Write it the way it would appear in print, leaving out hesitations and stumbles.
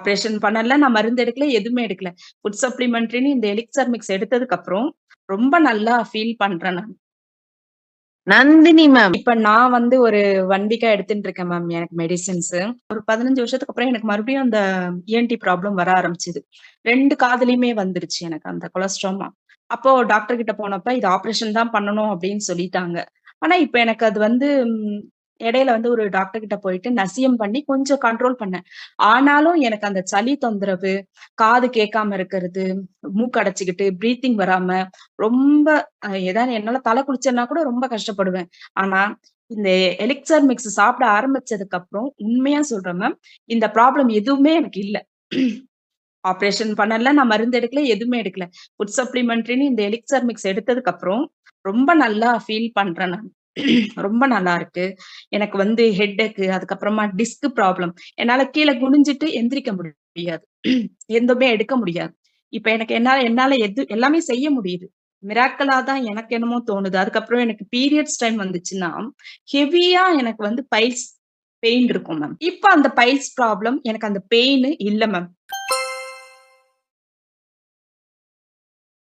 Operation பண்ணல. நான் மருந்து எடுக்கல. எதுவுமே எடுக்கல. ஃபுட் சப்ளிமெண்ட்ரின்னு இந்த எலிக்ஸர் மிக்ஸ் எடுத்ததுக்கு அப்புறம், ரொம்ப நல்லா ஃபீல் பண்றேன் நான். நந்தினி மேம். இப்ப நான் வந்து ஒரு 1 வீக்கா எடுத்துட்டு இருக்கேன் மேம் எனக்கு மெடிசின்ஸ். ஒரு 15 வருஷத்துக்கு அப்புறம் எனக்கு மறுபடியும் அந்த இஎன்டி ப்ராப்ளம் வர ஆரம்பிச்சது. 2 காதுலயுமே வந்துருச்சு எனக்கு அந்த கொலஸ்ட்ராமா. அப்போ டாக்டர் கிட்ட போனப்ப, "இது ஆப்ரேஷன் தான் பண்ணணும்" அப்படின்னு சொல்லிட்டாங்க. ஆனா இப்ப எனக்கு அது வந்து இடையில வந்து ஒரு டாக்டர் கிட்ட போயிட்டு நசியம் பண்ணி கொஞ்சம் கண்ட்ரோல் பண்ணேன். ஆனாலும் எனக்கு அந்த சளி தொந்தரவு, காது கேட்காம இருக்கிறது, மூக்கு அடைச்சுக்கிட்டு, பிரீத்திங் வராம, ரொம்ப ஏதாவது என்னால தல குளிச்சேன்னா கூட ரொம்ப கஷ்டப்படுவேன். ஆனா, இந்த எலிக்ஸர் மிக்ஸ் சாப்பிட ஆரம்பிச்சதுக்கு அப்புறம், உண்மையா சொல்றேன் மேம், இந்த ப்ராப்ளம் எதுவுமே எனக்கு இல்ல. ஆப்ரேஷன் பண்ணல, நான் மருந்து எடுக்கல, எதுவுமே எடுக்கல. ஃபுட் சப்ளிமெண்ட்ரின்னு இந்த எலிக்ஸர் மிக்ஸ் எடுத்ததுக்கு அப்புறம், ரொம்ப நல்லா ஃபீல் பண்றேன் நான். ரொம்ப நல்லா இருக்கு. எனக்கு வந்து ஹெட்டேக், அதுக்கப்புறமா டிஸ்க் ப்ராப்ளம். என்னால கீழ குனிஞ்சுட்டு எந்திரிக்க முடியாது. எதுவுமே எடுக்க முடியாது. இப்ப எனக்கு என்னால என்னால எல்லாமே செய்ய முடியுது. மிராக்கிளா தான் எனக்கு என்னமோ தோணுது. அதுக்கப்புறம் எனக்கு பீரியட்ஸ் டைம் வந்துச்சுன்னா, ஹெவியா எனக்கு வந்து பைல்ஸ் பெயின் இருக்கும் மேம். இப்ப அந்த பைல்ஸ் ப்ராப்ளம் எனக்கு அந்த பெயின் இல்ல மேம்.